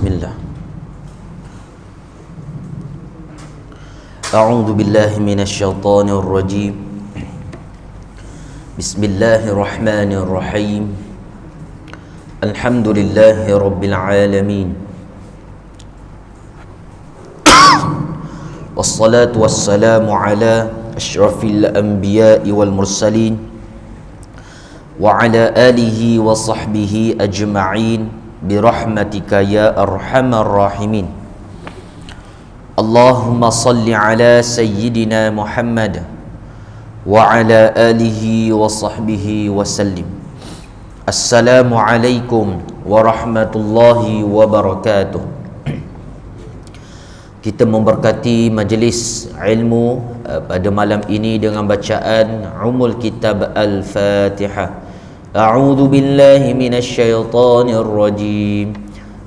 Bismillah. A'udzu billahi minasyaitonir rajim. Bismillahirrahmanirrahim. Alhamdulillahi rabbil alamin. Wassalatu wassalamu ala asyrafil anbiya'i wal mursalin wa ala alihi wa sahbihi ajma'in birahmatika ya arhamar rahimin. Allahumma salli ala sayyidina Muhammad wa ala alihi wa sahbihi wa sallim. Assalamu alaikum warahmatullahi wabarakatuh. Kita memberkati majlis ilmu pada malam ini dengan bacaan Umul Kitab Al-Fatihah. A'udzu billahi minasyaitonir rajim.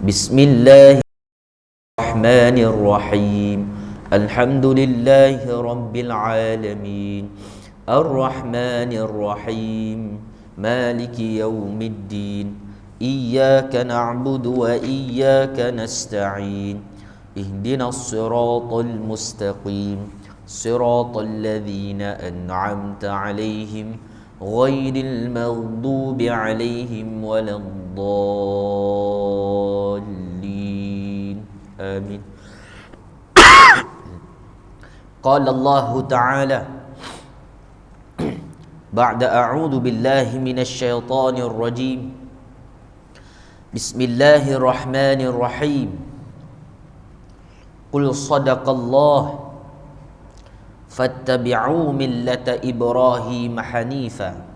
Bismillahirrahmanirrahim. Alhamdulillahi rabbil alamin. Ar-Rahmanir Rahim. Maliki yaumiddin. Iyyaka na'budu wa iyyaka nasta'in. Ihdinas siratal mustaqim. Siratal ladzina an'amta 'alaihim ghairil maghdubi 'alaihim waladdallin. Amin. Qala Allah Ta'ala ba'da a'udzu billahi minasyaitonir rajim. Bismillahirrahmanirrahim. Qul sadaqallah fattabi'u millata Ibrahim hanifa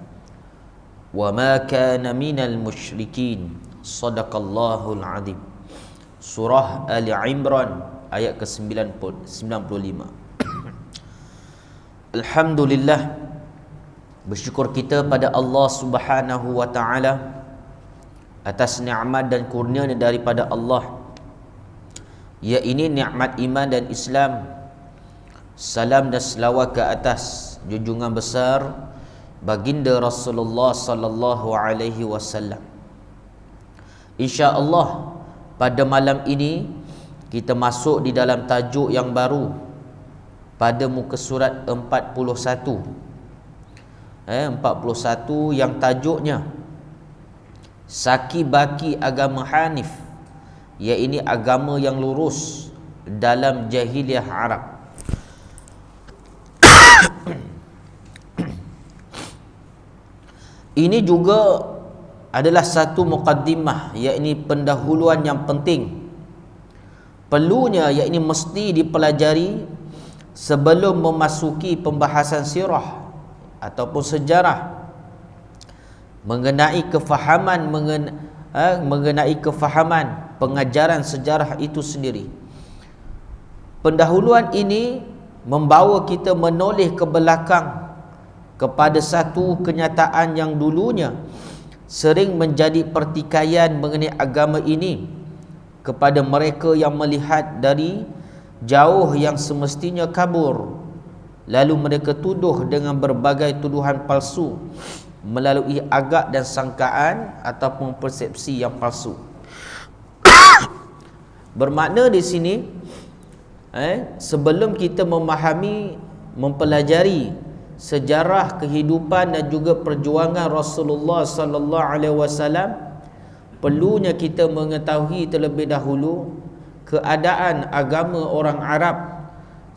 wa ma kana minal musyrikin. Sadaqallahul azim. Surah Ali Imran ayat ke-95. Alhamdulillah, bersyukur kita pada Allah Subhanahu wa taala atas nikmat dan kurnia daripada Allah, ya ini nikmat iman dan Islam. Salam dan selawat ke atas junjungan besar baginda Rasulullah sallallahu alaihi wasallam. Insya-Allah pada malam ini kita masuk di dalam tajuk yang baru pada muka surat 41. 41 yang tajuknya Saki Baki Agama Hanif, iaitu agama yang lurus dalam jahiliah Arab. Ini juga adalah satu muqaddimah, iaitu pendahuluan yang penting. Perlunya iaitu mesti dipelajari sebelum memasuki pembahasan sirah ataupun sejarah mengenai kefahaman pengajaran sejarah itu sendiri. Pendahuluan ini membawa kita menoleh ke belakang kepada satu kenyataan yang dulunya sering menjadi pertikaian mengenai agama ini kepada mereka yang melihat dari jauh yang semestinya kabur, lalu mereka tuduh dengan berbagai tuduhan palsu melalui agak dan sangkaan ataupun persepsi yang palsu. Bermakna di sini sebelum kita memahami, mempelajari sejarah kehidupan dan juga perjuangan Rasulullah sallallahu alaihi wasallam, perlunya kita mengetahui terlebih dahulu keadaan agama orang Arab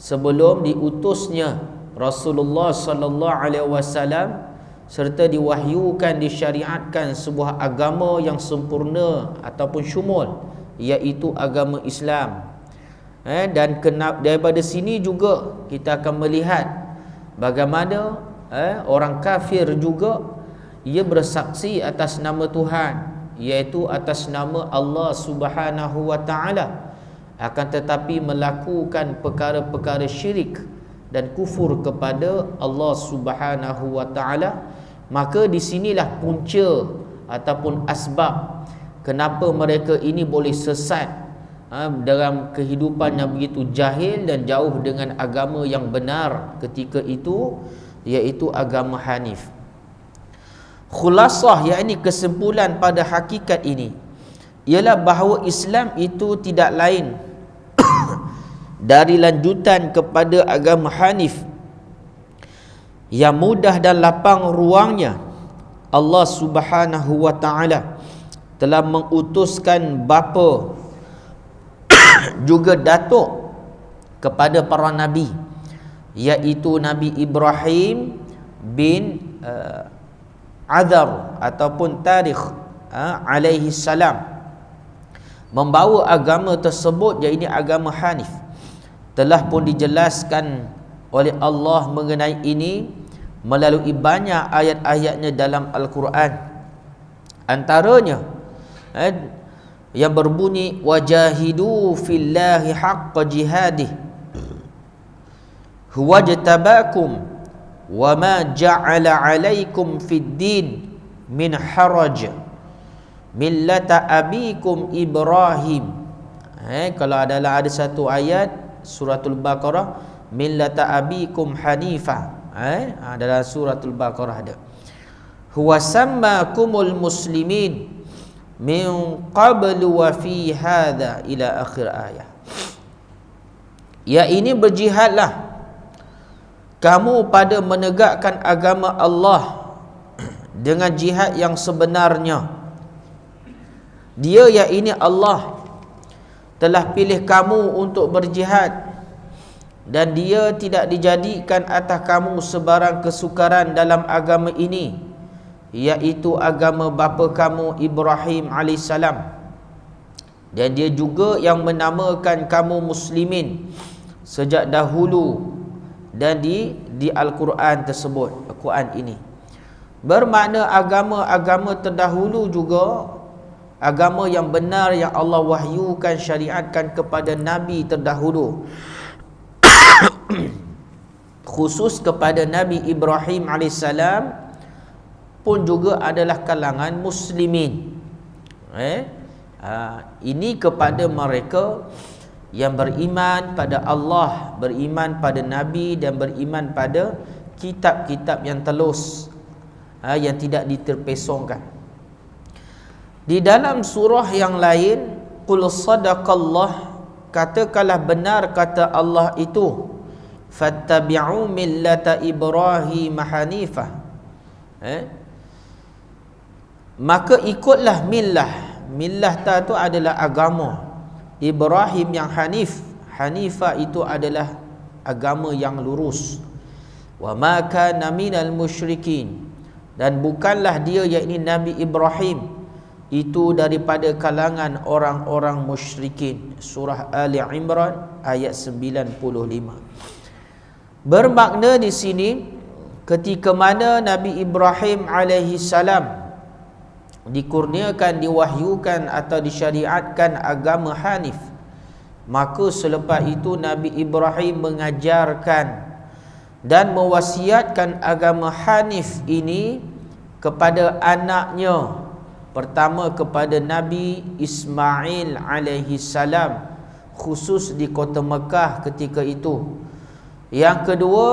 sebelum diutusnya Rasulullah sallallahu alaihi wasallam serta diwahyukan, disyariatkan sebuah agama yang sempurna ataupun syumul, iaitu agama Islam. Dan daripada sini juga kita akan melihat bagaimana orang kafir juga ia bersaksi atas nama Tuhan, iaitu atas nama Allah Subhanahu wa taala, akan tetapi melakukan perkara-perkara syirik dan kufur kepada Allah Subhanahu wa taala. Maka di sinilah punca ataupun asbab kenapa mereka ini boleh sesat dalam kehidupan yang begitu jahil dan jauh dengan agama yang benar ketika itu, iaitu agama Hanif. Khulasah, yakni kesimpulan pada hakikat ini, ialah bahawa Islam itu tidak lain dari lanjutan kepada agama Hanif yang mudah dan lapang ruangnya. Allah Subhanahu wa taala telah mengutuskan bapa juga datuk kepada para nabi, iaitu Nabi Ibrahim bin Azar ataupun Tarikh alaihi salam, membawa agama tersebut, iaitu agama Hanif. Telah pun dijelaskan oleh Allah mengenai ini melalui banyak ayat-ayatnya dalam Al-Quran. Antaranya yang berbunyi wajahidu fillahi haqqa jihadih huwajtabakum wama ja'ala alaikum fid din min haraj millata abikum Ibrahim. Kalau ada satu ayat suratul Baqarah, millata abikum hanifa, dalam suratul Baqarah ada huwa sammakumul muslimin min qablu wa fi hadha ila akhir ayat. Ya, ini berjihadlah kamu pada menegakkan agama Allah dengan jihad yang sebenarnya. Dia, ya ini Allah telah pilih kamu untuk berjihad, dan dia tidak dijadikan atas kamu sebarang kesukaran dalam agama ini, iaitu agama bapa kamu Ibrahim AS. Dan dia juga yang menamakan kamu muslimin sejak dahulu, dan di Al-Quran tersebut, Al-Quran ini bermakna agama-agama terdahulu juga agama yang benar yang Allah wahyukan, syariatkan kepada Nabi terdahulu khusus kepada Nabi Ibrahim AS pun juga adalah kalangan muslimin. Ini kepada mereka yang beriman pada Allah, beriman pada Nabi, dan beriman pada kitab-kitab yang telus, yang tidak diterpesongkan. Di dalam surah yang lain, qul sadaqallah, katakanlah benar kata Allah itu, fattabi'u millata Ibrahim hanifah, maka ikutlah millah ta itu adalah agama Ibrahim yang hanif. Hanifah itu adalah agama yang lurus. Wa ma kana minal musyrikin, dan bukanlah dia, yakni Nabi Ibrahim, itu daripada kalangan orang-orang musyrikin. Surah Ali Imran ayat 95. Bermakna di sini, ketika mana Nabi Ibrahim alaihi salam dikurniakan, diwahyukan atau disyariatkan agama Hanif, maka selepas itu Nabi Ibrahim mengajarkan dan mewasiatkan agama Hanif ini kepada anaknya. Pertama kepada Nabi Ismail alaihi salam, khusus di kota Mekah ketika itu. Yang kedua,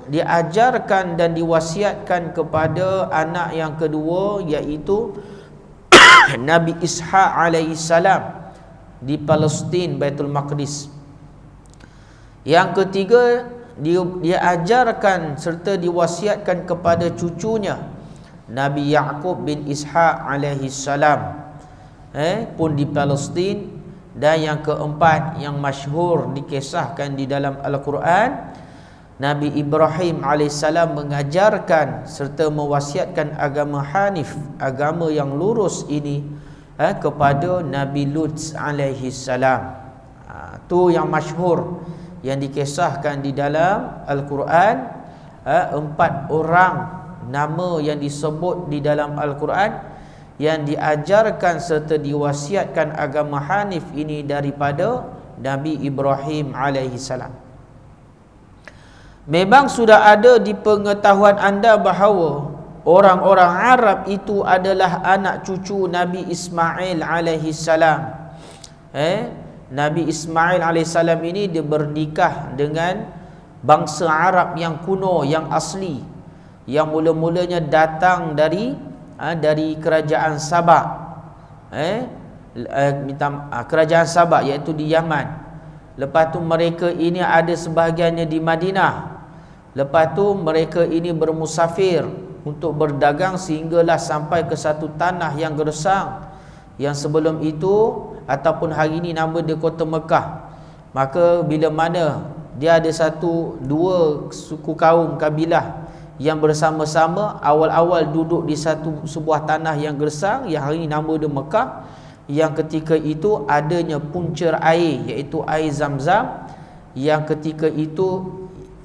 diajarkan dan diwasiatkan kepada anak yang kedua, iaitu Nabi Ishaq alaihi salam di Palestin, Baitul Maqdis. Yang ketiga, diajarkan serta diwasiatkan kepada cucunya Nabi Yaqub bin Ishaq alaihi salam, pun di Palestin. Dan yang keempat, yang masyhur dikisahkan di dalam Al-Quran, Nabi Ibrahim AS mengajarkan serta mewasiatkan agama Hanif, agama yang lurus ini, kepada Nabi Lut alaihi salam. Itu yang masyhur yang dikisahkan di dalam Al-Quran. 4 orang nama yang disebut di dalam Al-Quran yang diajarkan serta diwasiatkan agama Hanif ini daripada Nabi Ibrahim alaihi salam. Memang sudah ada di pengetahuan anda bahawa orang-orang Arab itu adalah anak cucu Nabi Ismail alaihi salam. Nabi Ismail alaihi salam ini dia bernikah dengan bangsa Arab yang kuno, yang asli, yang mula-mulanya datang dari kerajaan Sabak. kerajaan Sabak, iaitu di Yaman. Lepas tu mereka ini ada sebahagiannya di Madinah. Lepas tu mereka ini bermusafir untuk berdagang sehinggalah sampai ke satu tanah yang gersang, yang sebelum itu ataupun hari ini nama dia Kota Mekah. Maka bila mana dia ada dua suku kaum kabilah yang bersama-sama awal-awal duduk di sebuah tanah yang gersang, yang hari ini nama dia Mekah, yang ketika itu adanya punca air, iaitu air Zam-Zam, yang ketika itu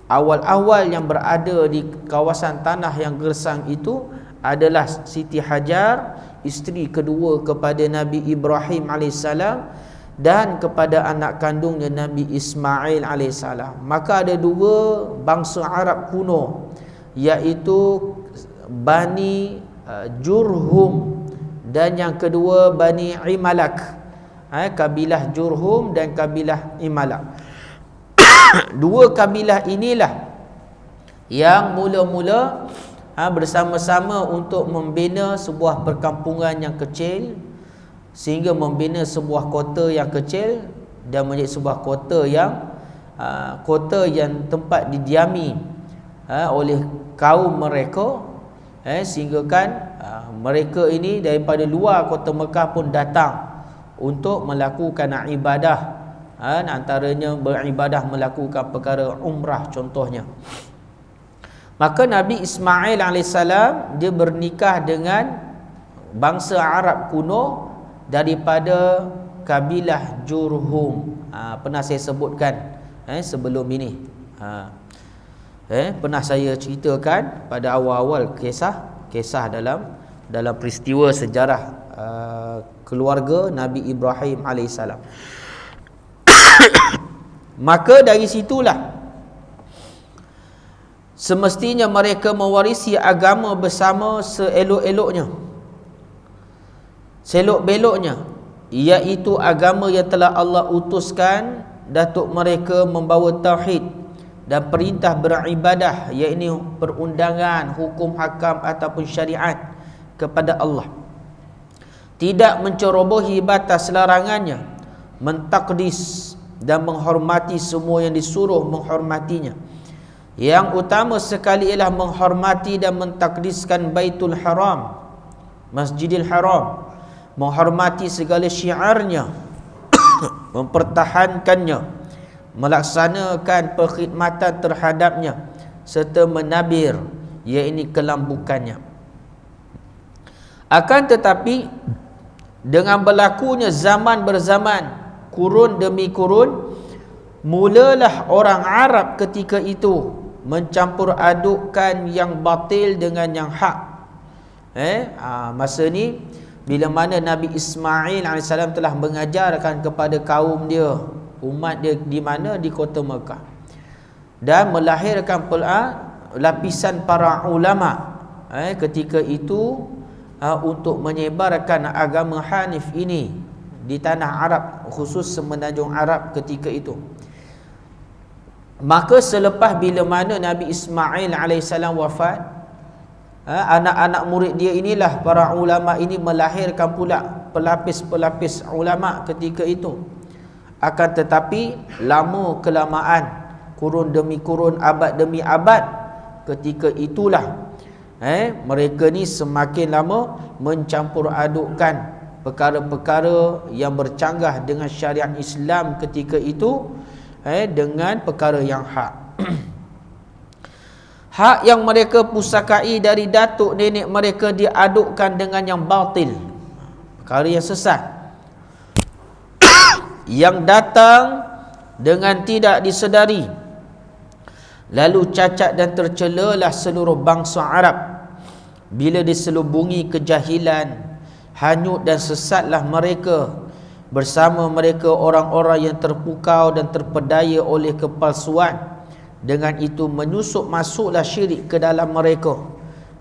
awal-awal yang berada di kawasan tanah yang gersang itu adalah Siti Hajar, isteri kedua kepada Nabi Ibrahim AS, dan kepada anak kandungnya Nabi Ismail AS. Maka ada dua bangsa Arab kuno, iaitu Bani Jurhum dan yang kedua Bani Imalak. Kabilah Jurhum dan kabilah Imalak. Dua kabilah inilah yang mula-mula bersama-sama untuk membina sebuah perkampungan yang kecil, sehingga membina sebuah kota yang kecil dan menjadi sebuah kota yang tempat didiami oleh kaum mereka, sehingga kan mereka ini daripada luar kota Mekah pun datang untuk melakukan ibadah, antaranya beribadah melakukan perkara umrah contohnya. Maka Nabi Ismail AS dia bernikah dengan bangsa Arab kuno daripada kabilah Jurhum. Pernah saya sebutkan sebelum ini. Pernah saya ceritakan pada awal-awal kisah dalam peristiwa sejarah keluarga Nabi Ibrahim AS. Maka dari situlah semestinya mereka mewarisi agama bersama selok-beloknya, iaitu agama yang telah Allah utuskan datuk mereka membawa tauhid dan perintah beribadah, iaitu perundangan, hukum hakam ataupun syariat kepada Allah, tidak mencerobohi batas larangannya, mentakdis dan menghormati semua yang disuruh menghormatinya. Yang utama sekali ialah menghormati dan mentakdiskan Baitul Haram, Masjidil Haram, menghormati segala syiarnya, mempertahankannya, melaksanakan perkhidmatan terhadapnya, serta menabir, iaitu kelambukannya. Akan tetapi dengan berlakunya zaman berzaman, kurun demi kurun, mulalah orang Arab ketika itu mencampur adukkan yang batil dengan yang hak. Masa ni bila mana Nabi Ismail AS telah mengajarkan kepada kaum dia, umat dia di mana? Di kota Mekah, dan melahirkan lapisan para ulama ketika itu untuk menyebarkan agama Hanif ini di tanah Arab, khusus semenanjung Arab ketika itu. Maka selepas bila mana Nabi Ismail AS wafat, anak-anak murid dia inilah para ulama ini melahirkan pula pelapis-pelapis ulama ketika itu. Akan tetapi lama kelamaan, kurun demi kurun, abad demi abad, ketika itulah mereka ni semakin lama mencampur adukkan perkara-perkara yang bercanggah dengan syariat Islam ketika itu dengan perkara yang hak. Hak yang mereka pusakai dari datuk nenek mereka diadukkan dengan yang batil, perkara yang sesat, yang datang dengan tidak disedari. Lalu cacat dan tercelalah seluruh bangsa Arab bila diselubungi kejahilan, hanyut dan sesatlah mereka. Bersama mereka orang-orang yang terpukau dan terpedaya oleh kepalsuan. Dengan itu menyusup masuklah syirik ke dalam mereka,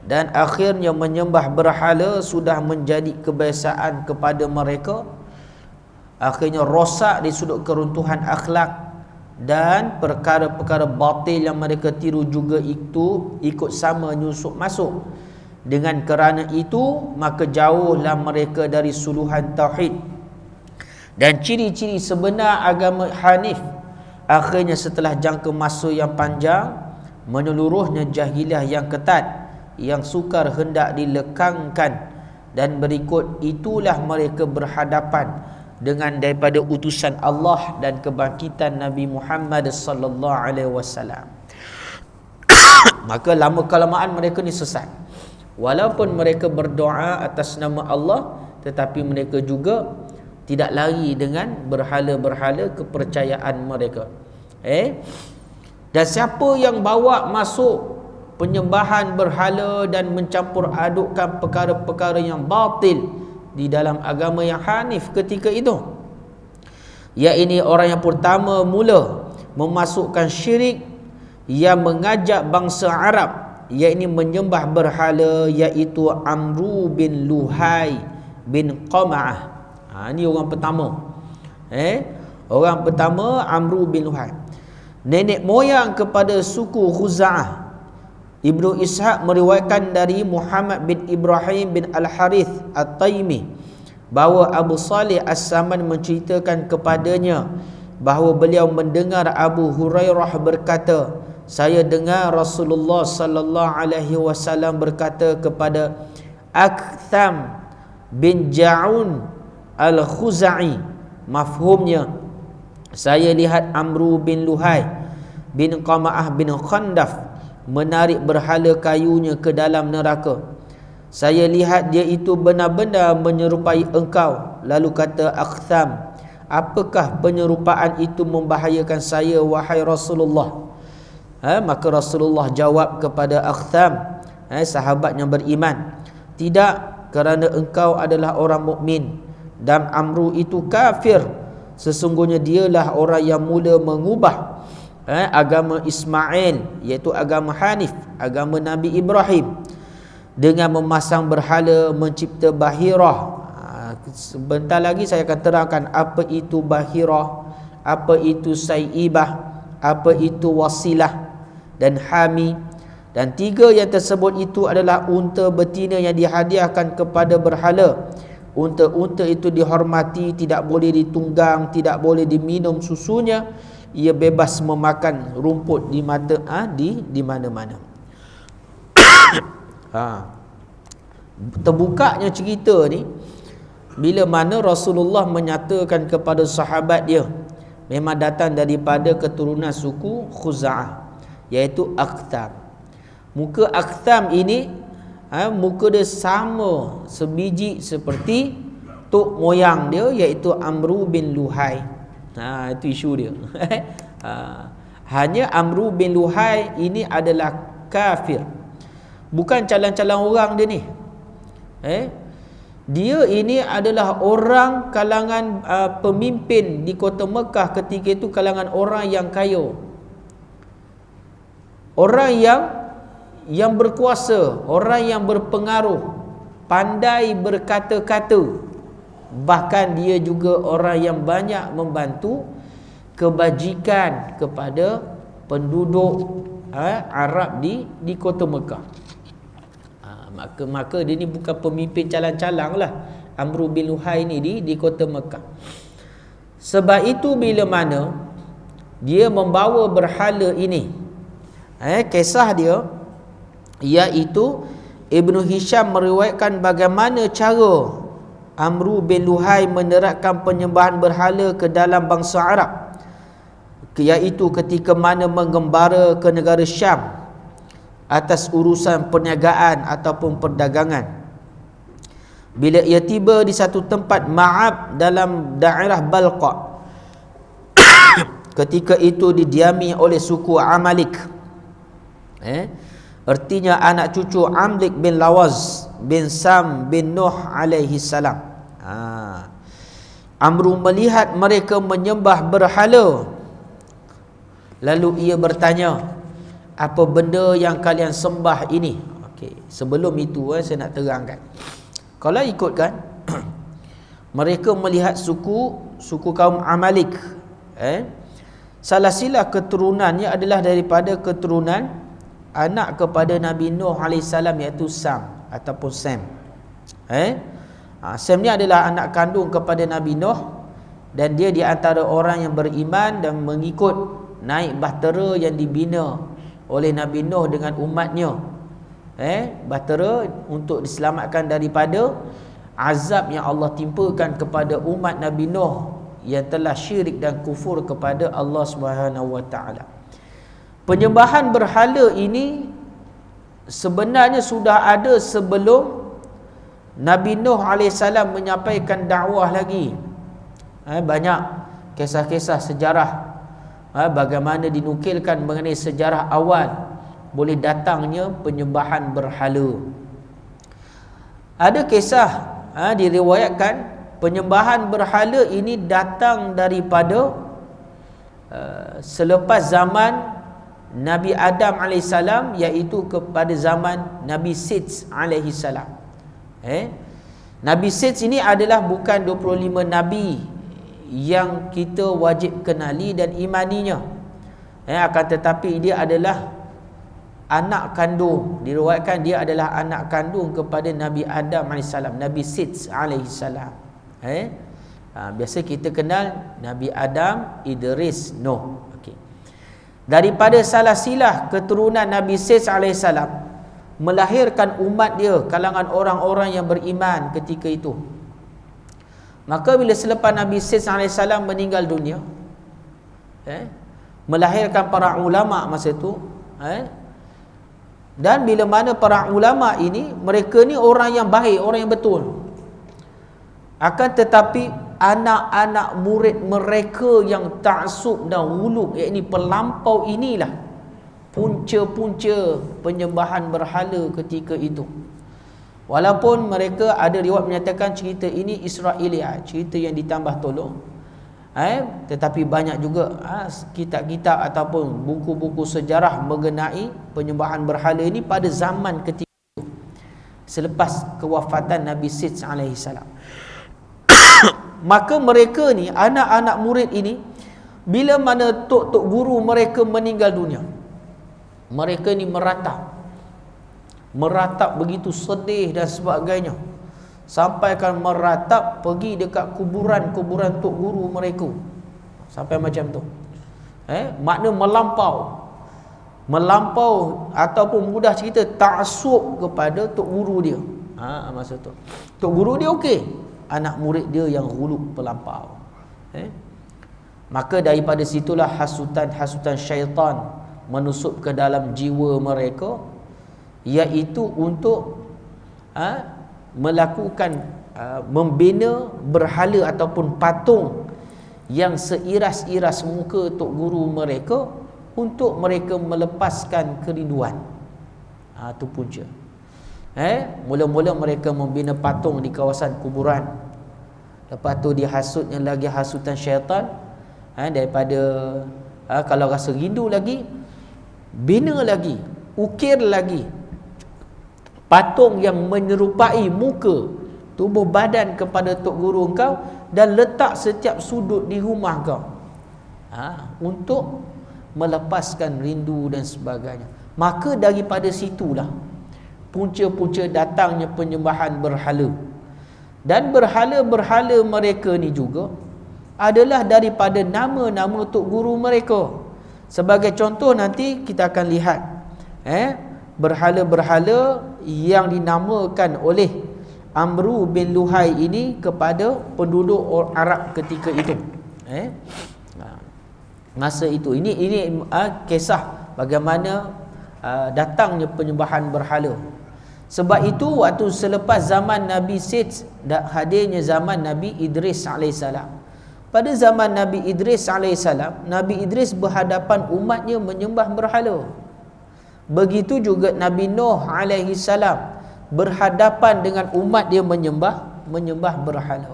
dan akhirnya menyembah berhala sudah menjadi kebiasaan kepada mereka. Akhirnya rosak di sudut keruntuhan akhlak, dan perkara-perkara batil yang mereka tiru juga itu ikut sama nyusup masuk. Dengan kerana itu maka jauhlah mereka dari suluhan tauhid, Dan ciri-ciri sebenar agama Hanif, akhirnya setelah jangka masa yang panjang, menyeluruhnya jahiliah yang ketat, yang sukar hendak dilekangkan, dan berikut itulah mereka berhadapan dengan daripada utusan Allah dan kebangkitan Nabi Muhammad sallallahu alaihi wasallam. Maka lama kelamaan mereka ni sesat. Walaupun mereka berdoa atas nama Allah, tetapi mereka juga tidak lari dengan berhala-berhala kepercayaan mereka. Dan siapa yang bawa masuk penyembahan berhala dan mencampur adukkan perkara-perkara yang batil di dalam agama yang Hanif ketika itu, iaitu orang yang pertama mula memasukkan syirik yang mengajak bangsa Arab, iaitu menyembah berhala, iaitu Amru bin Luhai bin Qama'ah. Ini orang pertama. Orang pertama Amru bin Luhai, nenek moyang kepada suku Khuza'ah. Ibnu Ishaq meriwayatkan dari Muhammad bin Ibrahim bin Al-Harith At-Taimi bahawa Abu Salih As-Saman menceritakan kepadanya bahawa beliau mendengar Abu Hurairah berkata, saya dengar Rasulullah sallallahu alaihi wasallam berkata kepada Aktham bin Ja'un Al-Khuza'i, mafhumnya, saya lihat Amru bin Luhai bin Qama'ah bin Khandaf menarik berhala kayunya ke dalam neraka. Saya lihat dia itu benar-benar menyerupai engkau. Lalu kata Aktham, apakah penyerupaan itu membahayakan saya, wahai Rasulullah? Maka Rasulullah jawab kepada Aktham, sahabat yang beriman, tidak, kerana engkau adalah orang mukmin dan Amru itu kafir. Sesungguhnya dialah orang yang mula mengubah agama Ismail, iaitu agama Hanif, agama Nabi Ibrahim, dengan memasang berhala, mencipta bahirah. Sebentar lagi saya akan terangkan apa itu bahirah, apa itu sayyibah, apa itu wasilah dan hami. Dan tiga yang tersebut itu adalah unta betina yang dihadiahkan kepada berhala. Unta-unta itu dihormati, tidak boleh ditunggang, tidak boleh diminum susunya. Ia bebas memakan rumput di mana-mana. Terbukanya cerita ni bila mana Rasulullah menyatakan kepada sahabat dia, memang datang daripada keturunan suku Khuza'ah, iaitu Aktham. Muka Aktham ini, muka dia sama sebiji seperti tok moyang dia, iaitu Amru bin Luhai. Itu isu dia. Hanya Amru bin Luhai ini adalah kafir, bukan calon-calon orang dia ni. Dia ini adalah orang kalangan pemimpin di kota Mekah ketika itu, kalangan orang yang kaya, orang yang berkuasa, orang yang berpengaruh, pandai berkata-kata. Bahkan dia juga orang yang banyak membantu kebajikan kepada penduduk Arab di kota Mekah. Maka dia ni bukan pemimpin calang-calang lah, Amru bin Luhai ni di kota Mekah. Sebab itu bila mana dia membawa berhala ini, kisah dia, iaitu Ibnu Hisham meriwayatkan bagaimana cara Amru bin Luhai menerapkan penyembahan berhala ke dalam bangsa Arab, iaitu ketika mana menggembara ke negara Syam atas urusan perniagaan ataupun perdagangan. Bila ia tiba di satu tempat Ma'ab dalam daerah Balqa, ketika itu didiami oleh suku Amalik, artinya anak cucu Amlik bin Lawaz bin Sam bin Nuh alaihi salam. Amru melihat mereka menyembah berhala, lalu ia bertanya, apa benda yang kalian sembah ini? Sebelum itu saya nak terangkan, kalau ikutkan mereka melihat suku kaum Amalik, salah sila keturunannya adalah daripada keturunan anak kepada Nabi Nuh AS, iaitu Sam ataupun Sam. Sam ni adalah anak kandung kepada Nabi Nuh, dan dia di antara orang yang beriman dan mengikut naik bahtera yang dibina oleh Nabi Nuh dengan umatnya. Bahtera untuk diselamatkan daripada azab yang Allah timpakan kepada umat Nabi Nuh yang telah syirik dan kufur kepada Allah Subhanahu wa taala. Penyembahan berhala ini sebenarnya sudah ada sebelum Nabi Nuh AS menyampaikan dakwah lagi. Banyak kisah-kisah sejarah bagaimana dinukilkan mengenai sejarah awal boleh datangnya penyembahan berhala. Ada kisah diriwayatkan penyembahan berhala ini datang daripada selepas zaman Nabi Adam AS, iaitu kepada zaman Nabi Sits AS. Nabi Sits ini adalah bukan 25 Nabi yang kita wajib kenali dan imaninya, akan tetapi dia adalah anak kandung, diriwayatkan dia adalah anak kandung kepada Nabi Adam AS, Nabi Sits AS. Biasa kita kenal Nabi Adam, Idris, Nuh. Daripada salah silah keturunan Nabi Sits AS melahirkan umat dia, kalangan orang-orang yang beriman ketika itu. Maka bila selepas Nabi Sits AS meninggal dunia, melahirkan para ulama masa itu, dan bila mana para ulama ini, mereka ni orang yang baik, orang yang betul. Akan tetapi anak-anak murid mereka yang ta'assub dan ghulu, iaitu pelampau, inilah punca-punca penyembahan berhala ketika itu. Walaupun mereka ada riwayat menyatakan cerita ini Israiliyat, cerita yang ditambah tolong, tetapi banyak juga kitab-kitab ataupun buku-buku sejarah mengenai penyembahan berhala ini pada zaman ketika itu, selepas kewafatan Nabi Sits alaihissalam. Maka mereka ni, anak-anak murid ini, bila mana tok-tok guru mereka meninggal dunia, mereka ni meratap begitu sedih dan sebagainya, sampaikan meratap pergi dekat kuburan-kuburan tok guru mereka, sampai macam tu. Makna melampau ataupun mudah cerita ta'assub kepada tok guru dia. Masa tu tok guru dia okey, anak murid dia yang ghulu, pelampau. Maka daripada situlah hasutan syaitan menusuk ke dalam jiwa mereka, iaitu untuk melakukan membina berhala ataupun patung yang seiras-iras muka tok guru mereka untuk mereka melepaskan kerinduan. Itu punca. Mula-mula mereka membina patung di kawasan kuburan. Lepas tu dihasutnya lagi hasutan syaitan, daripada kalau rasa rindu lagi, bina lagi, ukir lagi patung yang menyerupai muka, tubuh badan kepada tok guru kau, dan letak setiap sudut di rumah kau, untuk melepaskan rindu dan sebagainya. Maka daripada situlah punca-punca datangnya penyembahan berhala. Dan berhala-berhala mereka ni juga adalah daripada nama-nama tok guru mereka. Sebagai contoh nanti kita akan lihat berhala-berhala yang dinamakan oleh Amru bin Luhai ini kepada penduduk Arab ketika itu. Masa itu ini kisah bagaimana datangnya penyembahan berhala. Sebab itu waktu selepas zaman Nabi Sits dan hadirnya zaman Nabi Idris alaihissalam, pada zaman Nabi Idris alaihissalam, Nabi Idris berhadapan umatnya menyembah berhala. Begitu juga Nabi Nuh alaihissalam berhadapan dengan umat dia menyembah berhala.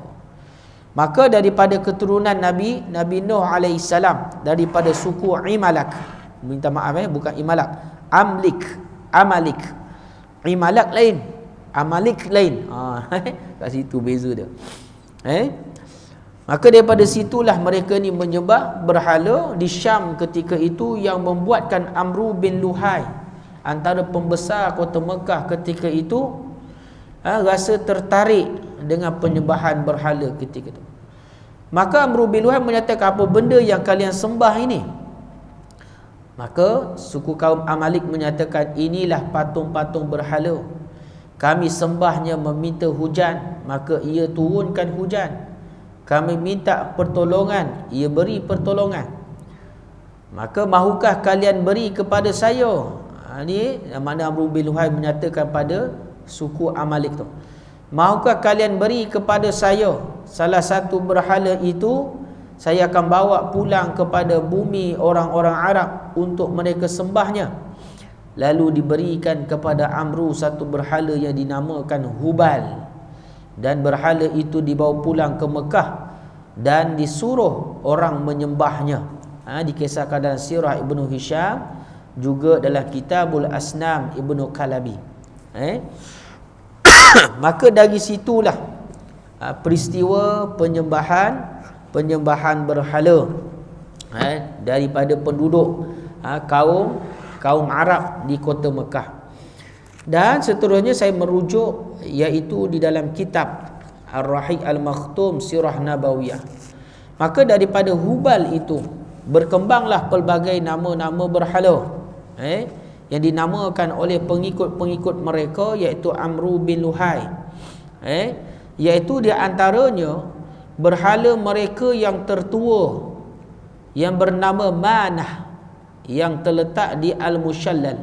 Maka daripada keturunan Nabi Nuh alaihissalam, daripada suku Imalak, minta maaf bukan Imalak, Amalik. Imalak lain, Amalik lain. Kat situ beza dia. Maka daripada situlah mereka ni menyembah berhala di Syam ketika itu, yang membuatkan Amru bin Luhai, antara pembesar kota Mekah ketika itu, rasa tertarik dengan penyembahan berhala ketika itu. Maka Amru bin Luhai menyatakan, apa benda yang kalian sembah ini? Maka suku kaum Amalek menyatakan, inilah patung-patung berhala. Kami sembahnya meminta hujan, maka ia turunkan hujan. Kami minta pertolongan, ia beri pertolongan. Maka mahukah kalian beri kepada saya? Ini makna Amru bin Luhai menyatakan pada suku Amalek tu, mahukah kalian beri kepada saya salah satu berhala itu, saya akan bawa pulang kepada bumi orang-orang Arab untuk mereka sembahnya. Lalu diberikan kepada Amru satu berhala yang dinamakan Hubal, dan berhala itu dibawa pulang ke Mekah dan disuruh orang menyembahnya. Dikisahkan dalam Sirah Ibnu Hisham, juga dalam Kitabul Asnam Ibnu Kalabi. Maka dari situlah peristiwa penyembahan berhala daripada penduduk kaum Arab di kota Mekah. Dan seterusnya saya merujuk iaitu di dalam kitab Ar-Rahiq Al-Makhtum Sirah Nabawiyah. Maka daripada Hubal itu berkembanglah pelbagai nama-nama berhala yang dinamakan oleh pengikut-pengikut mereka, iaitu Amru bin Luhai, iaitu di antaranya berhala mereka yang tertua yang bernama Manah, yang terletak di Al-Mushallal,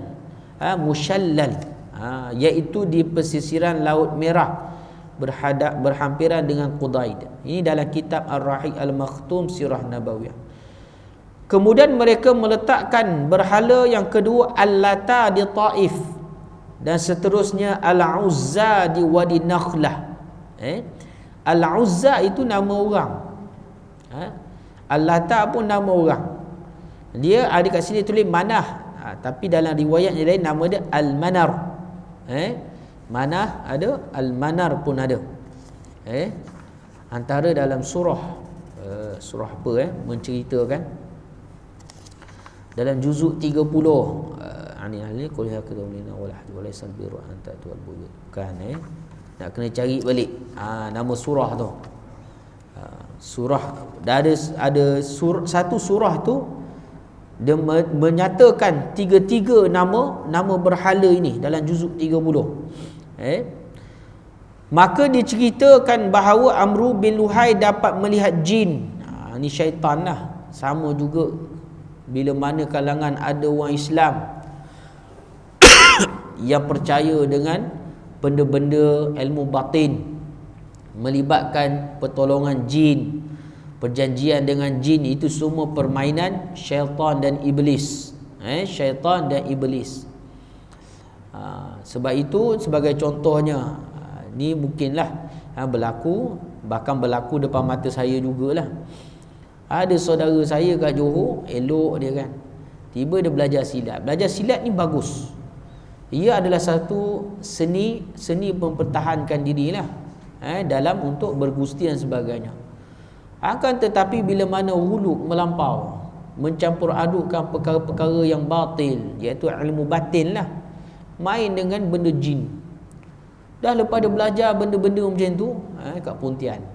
iaitu di pesisiran Laut Merah, berhampiran dengan Qudaid. Ini dalam kitab Ar-Rahiq Al-Makhtum Sirah Nabawiyah. Kemudian mereka meletakkan berhala yang kedua Al-Lata di Taif, dan seterusnya Al-Uzza di Wadi Nakhlah. Al-Uzza itu nama orang, Al-Lata pun nama orang. Dia ada kat sini tulis Manah, tapi dalam riwayat yang lain nama dia Al-Manar. Manah ada, Al-Manar pun ada. Antara dalam surah apa menceritakan dalam juzuk 30 ani ahli qul ya kadulina wal hadi wa laysal birru an ta'tu al buyut kan. Nak kena cari balik nama surah tu. Surah ada satu surah tu dia menyatakan tiga-tiga nama berhala ini dalam juzuk 30. Maka diceritakan bahawa Amru bin Luhai dapat melihat jin. Ini syaitan lah. Sama juga bila mana kalangan ada orang Islam yang percaya dengan benda-benda ilmu batin, melibatkan pertolongan jin, perjanjian dengan jin, itu semua permainan syaitan dan iblis. Syaitan dan iblis. Sebab itu sebagai contohnya, ni mungkinlah berlaku, bahkan berlaku depan mata saya jugalah. Ada saudara saya kat Johor, elok dia kan, tiba dia belajar silat. Belajar silat ni bagus. Ia adalah satu seni mempertahankan dirilah dalam untuk bergusti dan sebagainya. Akan tetapi bila mana huluk melampau, mencampur adukkan perkara-perkara yang batil, iaitu ilmu batin lah, main dengan benda jin. Dah lepas dia belajar benda-benda macam tu kat Pontian,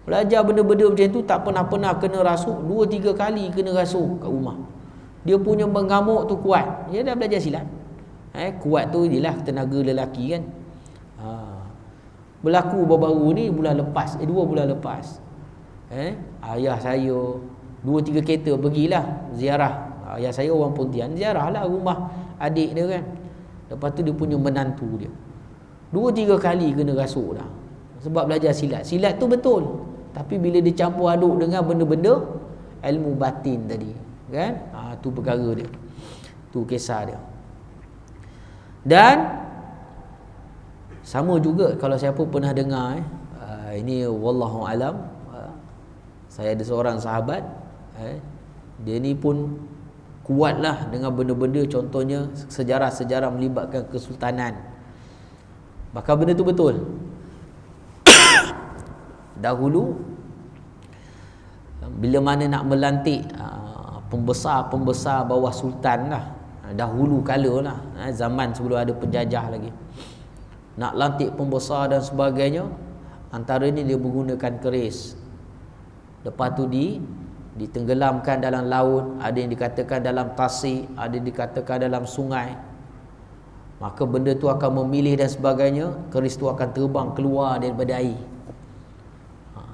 belajar benda-benda macam tu, tak pernah kena rasuk, 2-3 kali kena rasuk kat rumah. Dia punya mengamuk tu kuat. Dia dah belajar silat. Kuat tu ialah tenaga lelaki kan. Berlaku baru-baru ni 2 bulan lepas. Ayah saya 2-3 kereta pergilah ziarah. Ayah saya orang Pontian, ziarah lah rumah adik dia kan. Lepas tu dia punya menantu dia 2-3 kali kena rasuk dah, sebab belajar silat. Silat tu betul, tapi bila dia campur aduk dengan benda-benda ilmu batin tadi kan, tu perkara dia, tu kisah dia. Dan sama juga kalau siapa pernah dengar ini wallahu alam, saya ada seorang sahabat, dia ni pun kuatlah dengan benda-benda, contohnya sejarah-sejarah melibatkan kesultanan. Maka benda tu betul. Dahulu bila mana nak melantik pembesar-pembesar bawah sultan lah, dahulu kala lah, zaman sebelum ada penjajah lagi, nak lantik pembesar dan sebagainya, antara ni dia menggunakan keris. Lepas tu ditenggelamkan dalam laut, ada yang dikatakan dalam tasik, ada yang dikatakan dalam sungai. Maka benda tu akan memilih dan sebagainya, keris tu akan terbang keluar daripada air.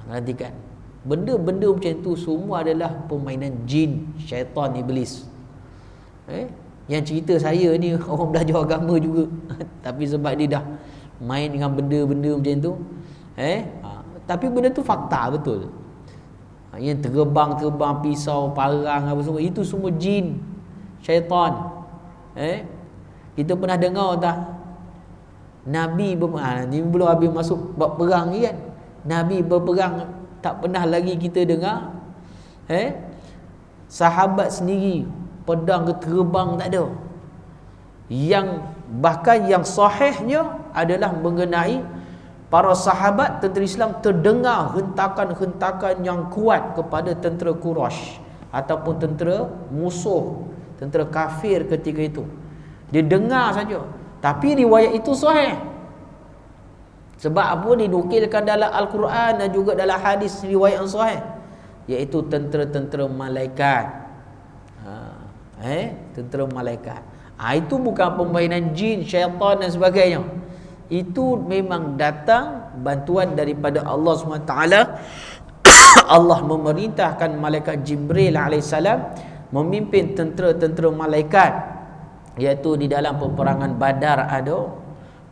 Nantikan. Benda-benda macam tu semua adalah permainan jin, syaitan, iblis. Yang cerita saya ni orang belajar agama juga. Tapi sebab dia dah main dengan benda-benda macam tu, tapi benda tu fakta betul. Yang terbang pisau, parang apa semua, itu semua jin, syaitan. Kita pernah dengar tak Nabi ni belum habis masuk bab perang ni kan, Nabi berperang, tak pernah lagi kita dengar sahabat sendiri pedang ke terbang, tak ada. Yang bahkan yang sahihnya adalah mengenai para sahabat tentera Islam terdengar hentakan-hentakan yang kuat kepada tentera Quraisy ataupun tentera musuh, tentera kafir ketika itu. Dia dengar saja, tapi riwayat itu sahih. Sebab apa? Dinukilkan dalam Al-Quran dan juga dalam hadis riwayat yang sahih, iaitu tentera-tentera malaikat. Tentera malaikat. Itu bukan permainan jin, syaitan dan sebagainya. Itu memang datang bantuan daripada Allah SWT. Allah memerintahkan malaikat Jibril alaihissalam memimpin tentera-tentera malaikat, iaitu di dalam peperangan Badar ada,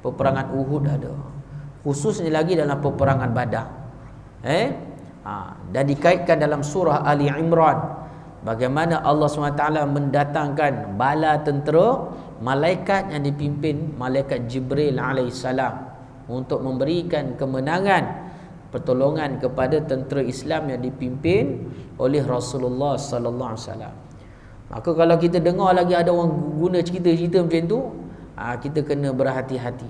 peperangan Uhud ada, khususnya lagi dalam peperangan Badar. Dan dikaitkan dalam surah Ali Imran, bagaimana Allah SWT mendatangkan bala tentera malaikat yang dipimpin malaikat Jibril alaihissalam untuk memberikan kemenangan, pertolongan kepada tentera Islam yang dipimpin oleh Rasulullah sallallahu alaihi wasallam. Maka kalau kita dengar lagi ada orang guna cerita-cerita macam tu, kita kena berhati-hati.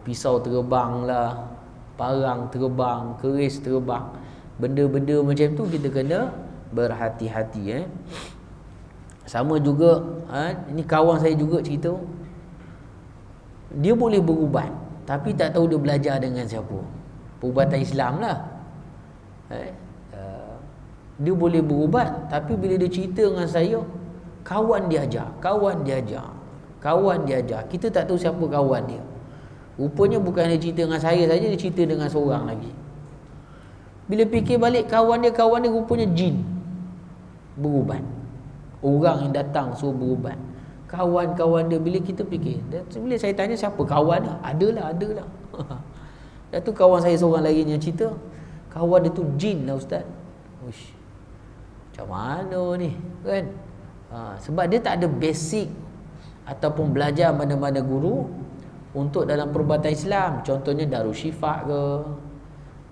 Pisau terbang lah, parang terbang, keris terbang, benda-benda macam tu kita kena berhati-hati. Sama juga, ini kawan saya juga cerita, dia boleh berubat tapi tak tahu dia belajar dengan siapa. Perubatan Islam lah. Dia boleh berubat, tapi bila dia cerita dengan saya, kawan dia ajar. Kita tak tahu siapa kawan dia. Rupanya bukan dia cerita dengan saya saja, dia cerita dengan seorang lagi. Bila fikir balik, kawan dia rupanya jin berubat. Orang yang datang suruh berubat. Kawan-kawan dia, bila kita fikir, bila saya tanya siapa kawan dia, adalah. Dan tu kawan saya seorang lagi yang cerita, kawan dia tu jin lah ustaz. Uish, macam mana ni kan? Sebab dia tak ada basic ataupun belajar mana-mana guru untuk dalam perubatan Islam. Contohnya Darul Syifa ke,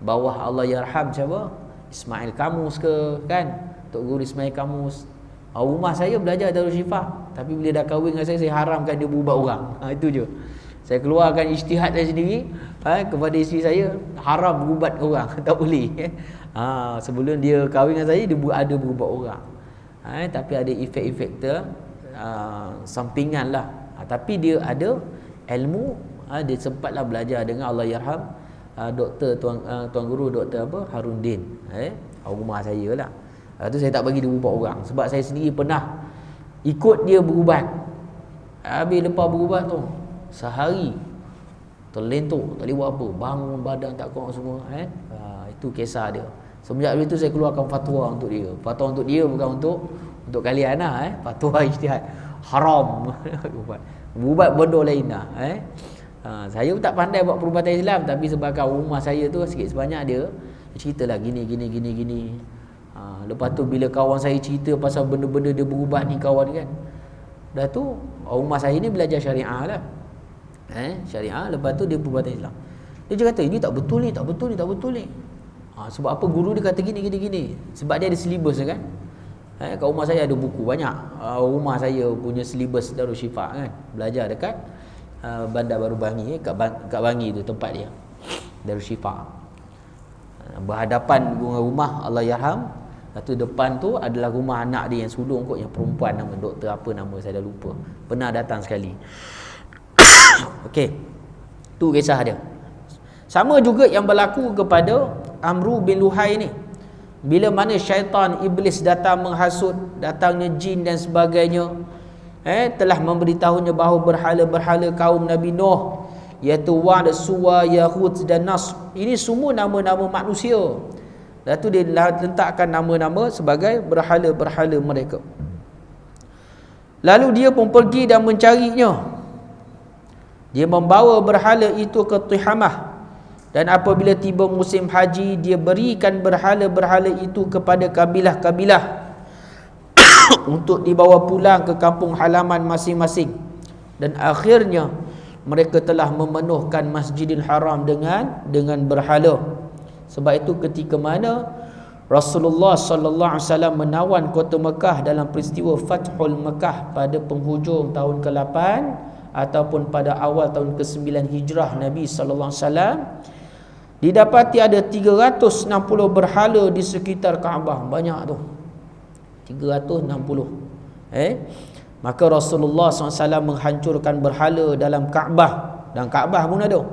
bawah Allah Yarham siapa, Ismail Kamus ke kan, Tok Guru Ismail Kamus. Rumah saya belajar Darul Syifa, tapi bila dah kahwin dengan saya haramkan dia berubat orang. Itu je. Saya keluarkan ijtihad saya sendiri kepada isteri saya, haram berubat orang. Tak boleh. Sebelum dia kahwin dengan saya, dia ada berubat orang. Tapi ada efek-efek sampingan lah. Tapi dia ada ilmu. Dia sempatlah belajar dengan Allah Yarham Doktor Tuan Guru Doktor Harun Din, rumah saya lah. Tu saya tak bagi dia berubat orang, sebab saya sendiri pernah ikut dia berubat. Habis lepas berubat tu, sehari terlentuk, tak boleh buat apa, bangun badan tak kuat semua. Itu kisah dia. Semenjak itu saya keluarkan fatwa untuk dia. Fatwa untuk dia bukan untuk kalian lah. Fatwa ijtihad, haram berubat benda lain lah. Saya pun tak pandai buat perubatan Islam, tapi sebabkan rumah saya tu sikit sebanyak dia ceritalah gini. Lepas tu bila kawan saya cerita pasal benda-benda dia berubat ni, kawan kan, dah tu rumah saya ni belajar syariah lah. Syariah. Lepas tu dia perubatan Islam. Dia kata ini tak betul ni. Sebab apa guru dia kata gini. Sebab dia ada silibus kan. Kat rumah saya ada buku banyak. Rumah saya punya silibus Darul Syifa kan. Belajar dekat Bandar Baru Bangi, kat Bangi tu tempat dia, Darul Syifa. Berhadapan dengan rumah Allah Yarham. Lepas tu depan tu adalah rumah anak dia yang sulung kot, yang perempuan, nama doktor apa nama saya dah lupa. Pernah datang sekali. Okey. Tu kisah dia. Sama juga yang berlaku kepada Amru bin Luhai ni, bila mana syaitan iblis datang menghasut, datangnya jin dan sebagainya, telah memberitahunya bahawa berhala-berhala kaum Nabi Nuh, iaitu Wad, Suwa, Yahud dan Nas, ini semua nama-nama manusia. Dan tu dia letakkan nama-nama sebagai berhala-berhala mereka. Lalu dia pun pergi dan mencarinya. Dia membawa berhala itu ke Tihamah, dan apabila tiba musim haji, dia berikan berhala-berhala itu kepada kabilah-kabilah untuk dibawa pulang ke kampung halaman masing-masing. Dan akhirnya mereka telah memenuhkan Masjidil Haram dengan berhala. Sebab itu ketika mana Rasulullah sallallahu alaihi wasallam menawan kota Mekah dalam peristiwa Fathul Mekah pada penghujung tahun ke-8 ataupun pada awal tahun ke-9 Hijrah Nabi sallallahu alaihi wasallam, didapati ada 360 berhala di sekitar Kaabah. Banyak tu, 360. Maka Rasulullah SAW menghancurkan berhala dalam Kaabah, dan Kaabah pun ada,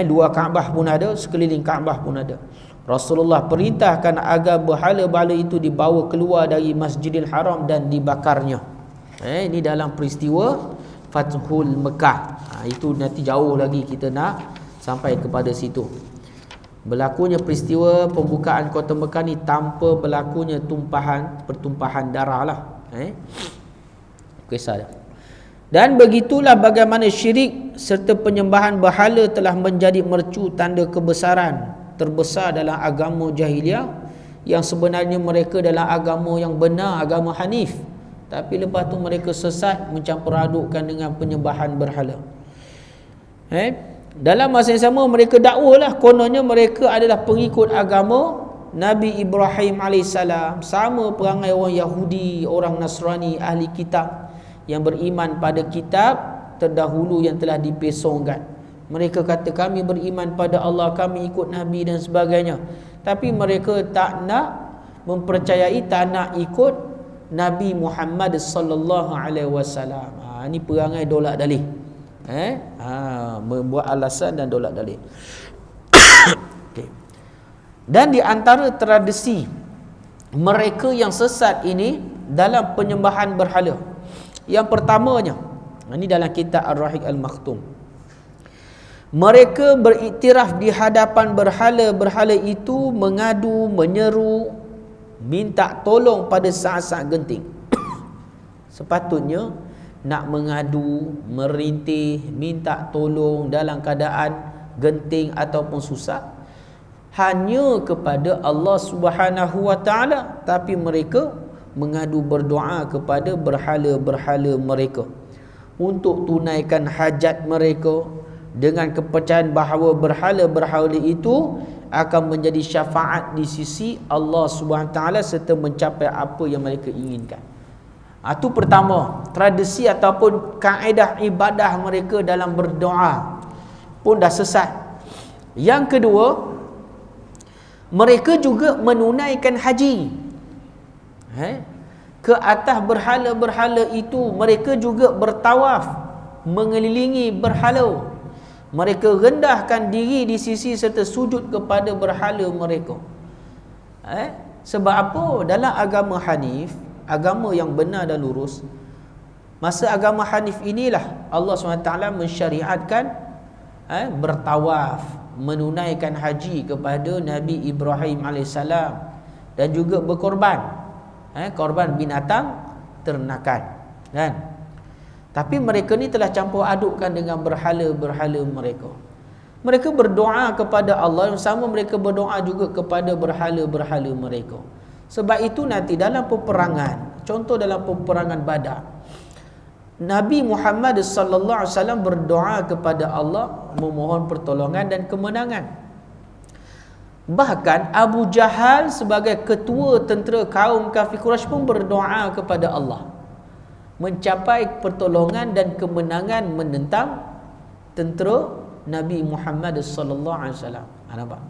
dua Kaabah pun ada, sekeliling Kaabah pun ada. Rasulullah perintahkan agar berhala-berhala itu dibawa keluar dari Masjidil Haram dan dibakarnya. Ini dalam peristiwa Fathul Mekah. Itu nanti jauh lagi kita nak sampai kepada situ. Berlakunya peristiwa pembukaan kota Mekah ni tanpa berlakunya pertumpahan darah lah. Kisah dia. Dan begitulah bagaimana syirik serta penyembahan berhala telah menjadi mercu tanda kebesaran terbesar dalam agama jahiliah, yang sebenarnya mereka dalam agama yang benar, agama Hanif, tapi lepas tu mereka sesat, mencampur adukkan dengan penyembahan berhala. Dalam masa yang sama mereka dakwahlah kononnya mereka adalah pengikut agama Nabi Ibrahim AS, sama perangai orang Yahudi, orang Nasrani, ahli kitab yang beriman pada kitab terdahulu yang telah dipesongkan. Mereka kata kami beriman pada Allah, kami ikut Nabi dan sebagainya, tapi mereka tak nak mempercayai, tak nak ikut Nabi Muhammad sallallahu alaihi wasallam. Ini perangai dolak dalih. Membuat alasan dan dolak dalih. Okay. Dan di antara tradisi mereka yang sesat ini dalam penyembahan berhala, yang pertamanya, ini dalam kitab Ar-Rahiq Al-Makhtum, mereka beriktiraf di hadapan berhala-berhala itu, mengadu, menyeru, minta tolong pada saat-saat genting. Sepatutnya nak mengadu, merintih, minta tolong dalam keadaan genting ataupun susah hanya kepada Allah Subhanahu wa taala, tapi mereka mengadu berdoa kepada berhala-berhala mereka untuk tunaikan hajat mereka, dengan kepercayaan bahawa berhala-berhala itu akan menjadi syafaat di sisi Allah Subhanahu wa taala serta mencapai apa yang mereka inginkan. Itu pertama, tradisi ataupun kaedah ibadah mereka dalam berdoa pun dah sesat. Yang kedua, mereka juga menunaikan haji ke atas berhala-berhala itu. Mereka juga bertawaf mengelilingi berhala. Mereka rendahkan diri di sisi serta sujud kepada berhala mereka. Sebab apa? Dalam agama Hanif, agama yang benar dan lurus, masa agama Hanif inilah Allah SWT mensyariatkan bertawaf, menunaikan haji kepada Nabi Ibrahim AS, dan juga berkorban, korban binatang ternakan, kan? Tapi mereka ni telah campur adukkan dengan berhala-berhala mereka. Mereka berdoa kepada Allah, sama mereka berdoa juga kepada berhala-berhala mereka. Sebab itu nanti dalam peperangan, contoh dalam peperangan Badar, Nabi Muhammad sallallahu alaihi wasallam berdoa kepada Allah memohon pertolongan dan kemenangan. Bahkan Abu Jahal sebagai ketua tentera kaum kafir Quraisy pun berdoa kepada Allah mencapai pertolongan dan kemenangan menentang tentera Nabi Muhammad sallallahu alaihi wasallam. Nampak?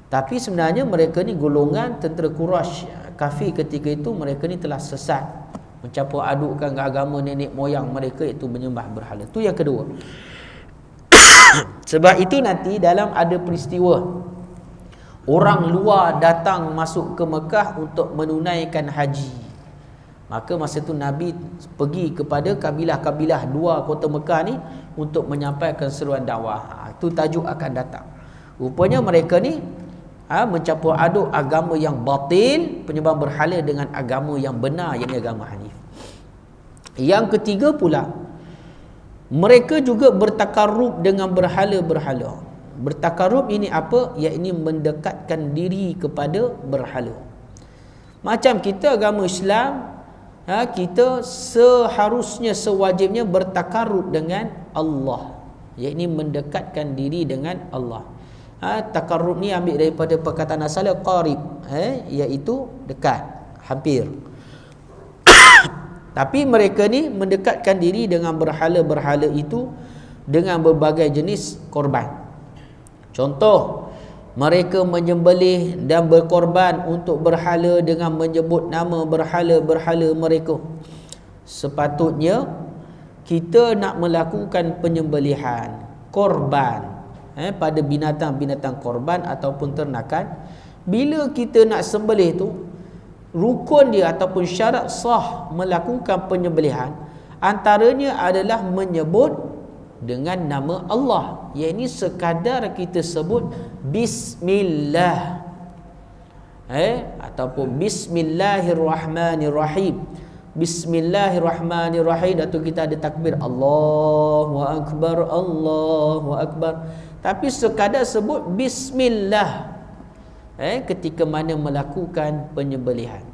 Tapi sebenarnya mereka ni golongan tentera Quraisy kafir ketika itu, mereka ni telah sesat, mencampur adukkan agama nenek moyang mereka, iaitu menyembah berhala. Itu yang kedua. Sebab itu nanti dalam ada peristiwa orang luar datang masuk ke Mekah untuk menunaikan haji. Maka masa tu Nabi pergi kepada kabilah-kabilah dua kota Mekah ni untuk menyampaikan seruan dakwah. Itu tajuk akan datang. Rupanya mereka ni mencampur aduk agama yang batil, penyembah berhala, dengan agama yang benar, iaitu agama Hanif. Yang ketiga pula, mereka juga bertakarrub dengan berhala-berhala. Bertakarrub ini apa? Iaitu mendekatkan diri kepada berhala. Macam kita agama Islam, kita seharusnya, sewajibnya bertakarrub dengan Allah, iaitu mendekatkan diri dengan Allah. Takarrub ni ambil daripada perkataan asal qarib, iaitu dekat, hampir. Tapi mereka ni mendekatkan diri dengan berhala-berhala itu dengan berbagai jenis korban. Contoh, mereka menyembelih dan berkorban untuk berhala dengan menyebut nama berhala-berhala mereka. Sepatutnya kita nak melakukan penyembelihan, korban pada binatang-binatang korban ataupun ternakan. Bila kita nak sembelih tu, rukun dia ataupun syarat sah melakukan penyembelihan antaranya adalah menyebut dengan nama Allah, iaitu sekadar kita sebut bismillah, ataupun bismillahirrahmanirrahim. Bismillahirrahmanirrahim, Datuk kita ada takbir Allahu akbar, Allahu akbar, tapi sekadar sebut bismillah ketika mana melakukan penyembelihan.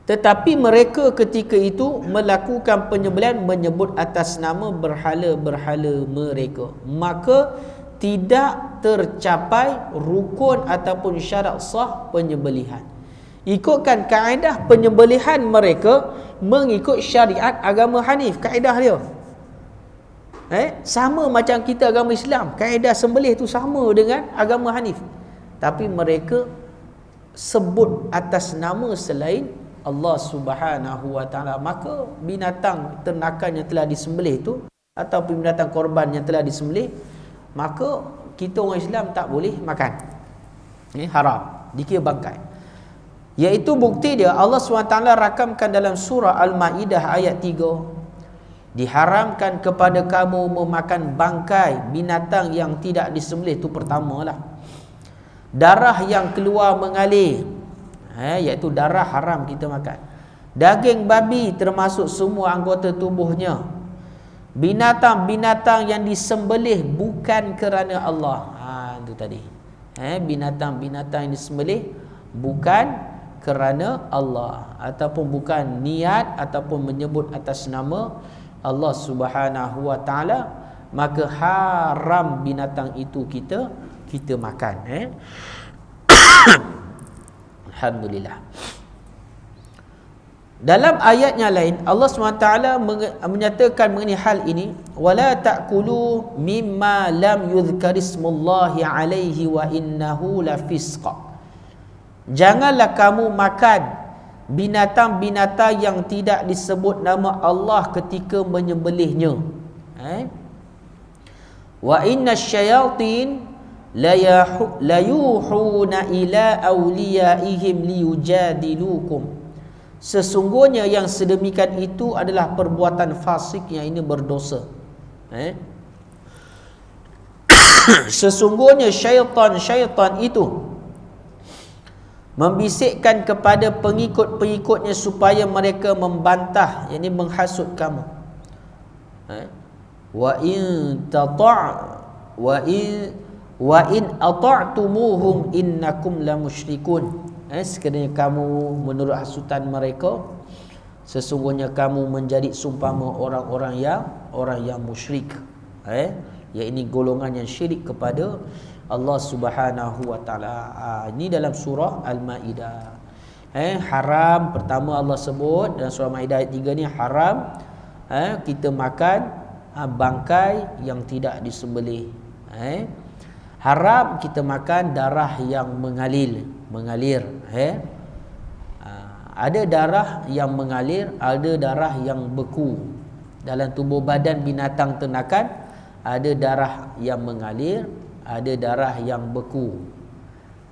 Tetapi mereka ketika itu melakukan penyembelihan menyebut atas nama berhala-berhala mereka, maka tidak tercapai rukun ataupun syarat sah penyembelihan. Ikutkan kaedah penyembelihan mereka mengikut syariat agama Hanif, kaedah dia. Sama macam kita agama Islam, kaedah sembelih tu sama dengan agama Hanif. Tapi mereka sebut atas nama selain Allah Subhanahu wa taala, maka binatang ternakan yang telah disembelih itu ataupun binatang korban yang telah disembelih, maka kita orang Islam tak boleh makan. Haram, dikira bangkai. Iaitu bukti dia Allah SWT rakamkan dalam surah Al-Maidah ayat 3, diharamkan kepada kamu memakan bangkai binatang yang tidak disembelih. Itu pertamalah. Darah yang keluar mengalir, iaitu darah haram kita makan. Daging babi termasuk semua anggota tubuhnya. Binatang-binatang yang disembelih bukan kerana Allah, itu tadi. Binatang-binatang yang disembelih bukan kerana Allah, ataupun bukan niat ataupun menyebut atas nama Allah Subhanahu wa taala, maka haram binatang itu kita makan. Alhamdulillah. Dalam ayat yang lain Allah SWT menyatakan mengenai hal ini, wala ta'kulu mimma lam yuzkarismullahi alaihi wa innahu lafisqa. Janganlah kamu makan binatang-binatang yang tidak disebut nama Allah ketika menyembelihnya. Wa inna syayatin la yuhuna ila awliyaihim liyujadilukum. Sesungguhnya yang sedemikian itu adalah perbuatan fasik, yang ini berdosa. Sesungguhnya syaitan itu membisikkan kepada pengikut-pengikutnya supaya mereka membantah, yakni menghasut kamu. Wa in ata'tumuhum innakum la musyrikun. Sekiranya kamu menurut hasutan mereka, sesungguhnya kamu menjadi sumpama orang yang musyrik. Iaitu golongan yang syirik kepada Allah Subhanahu wa taala. Ini dalam surah Al-Maidah. Haram pertama Allah sebut dalam surah Maidah ayat 3 ni, haram kita makan bangkai yang tidak disembelih. Haram kita makan darah yang mengalir. Ada darah yang mengalir, ada darah yang beku. Dalam tubuh badan binatang ternakan ada darah yang mengalir, ada darah yang beku.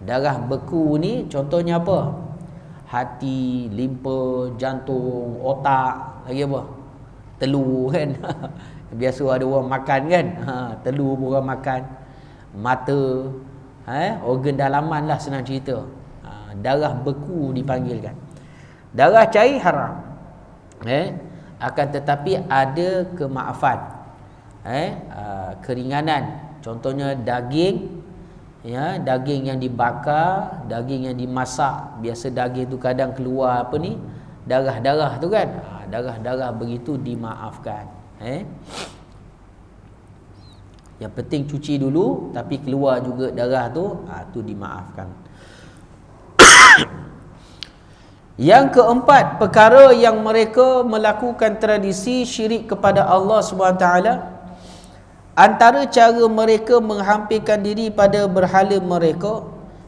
Darah beku ni contohnya apa? Hati, limpa, jantung, otak, lagi apa? Telur kan. Biasa ada orang makan kan, telur pun orang makan. Mata, organ dalaman lah senang cerita. Darah beku dipanggilkan. Darah cair haram. Akan tetapi ada kemaafan, keringanan. Contohnya daging, daging yang dibakar, daging yang dimasak. Biasa daging tu kadang keluar apa ni, darah-darah tu kan. Darah-darah begitu dimaafkan. Yang penting cuci dulu, tapi keluar juga darah tu, tu dimaafkan. Yang keempat, perkara yang mereka melakukan tradisi syirik kepada Allah SWT. Antara cara mereka menghampirkan diri pada berhala mereka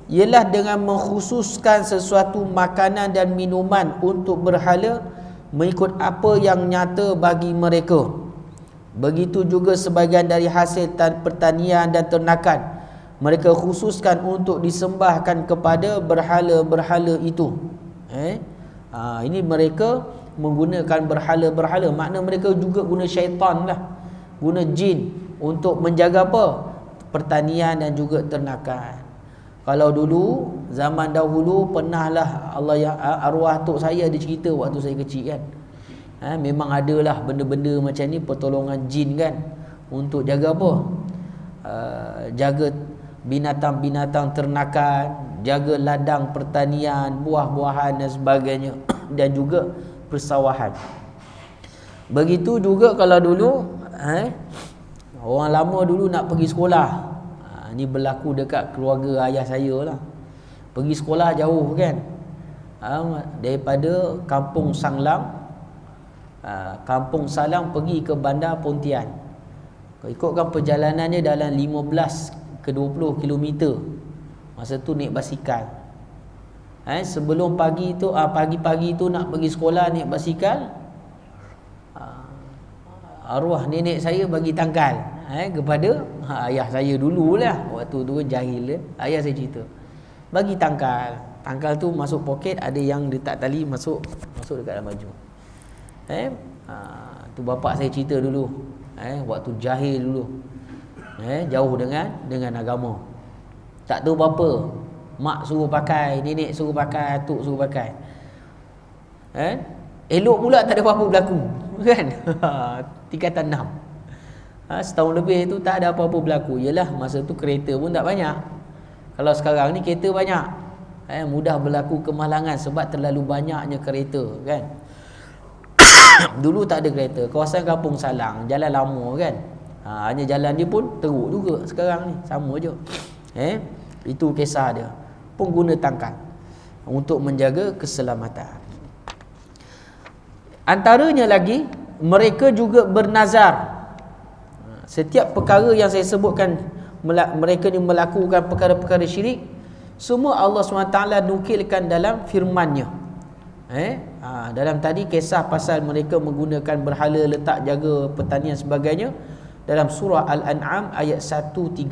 ialah dengan mengkhususkan sesuatu makanan dan minuman untuk berhala mengikut apa yang nyata bagi mereka. Begitu juga sebahagian dari hasil pertanian dan ternakan mereka khususkan untuk disembahkan kepada berhala-berhala itu. Ini mereka menggunakan berhala-berhala. Makna mereka juga guna syaitan lah, guna jin untuk menjaga apa? Pertanian dan juga ternakan. Kalau dulu, zaman dahulu, pernahlah Allah yang arwah tok saya ada cerita waktu saya kecil kan. Memang adalah benda-benda macam ni, pertolongan jin kan, untuk jaga apa? Jaga binatang-binatang ternakan, jaga ladang pertanian, buah-buahan dan sebagainya, dan juga persawahan. Begitu juga kalau dulu, orang lama dulu nak pergi sekolah. Ni berlaku dekat keluarga ayah saya lah. Pergi sekolah jauh kan, daripada Kampung Sanglang, Kampung Salang pergi ke Bandar Pontian. Ikutkan perjalanannya dalam 15 ke 20 km. Masa tu naik basikal. Sebelum pagi tu, pagi-pagi tu nak pergi sekolah naik basikal, arwah nenek saya bagi tangkal kepada ayah saya dululah. Waktu tu kan jahil dia. Ayah saya cerita, bagi tangkal. Tangkal tu masuk poket, ada yang letak tali masuk dekat dalam baju. Tu bapak saya cerita dulu, waktu jahil dulu, jauh dengan agama. Tak tahu apa, mak suruh pakai, nenek suruh pakai, atuk suruh pakai. Elok pula tak ada apa-apa berlaku kan. Tingkatan 6. Setahun lebih tu tak ada apa-apa berlaku. Yalah, masa tu kereta pun tak banyak. Kalau sekarang ni kereta banyak, mudah berlaku kemalangan sebab terlalu banyaknya kereta kan. Dulu tak ada kereta. Kawasan Kampung Salang, jalan lama kan, hanya jalan dia pun teruk juga. Sekarang ni sama je. Itu kisah dia. Pengguna tangkal untuk menjaga keselamatan. Antaranya lagi, mereka juga bernazar. Setiap perkara yang saya sebutkan, mereka ni melakukan perkara-perkara syirik, semua Allah SWT nukilkan dalam firman-Nya. Dalam tadi kisah pasal mereka menggunakan berhala letak jaga pertanian sebagainya, dalam surah Al-An'am ayat 136.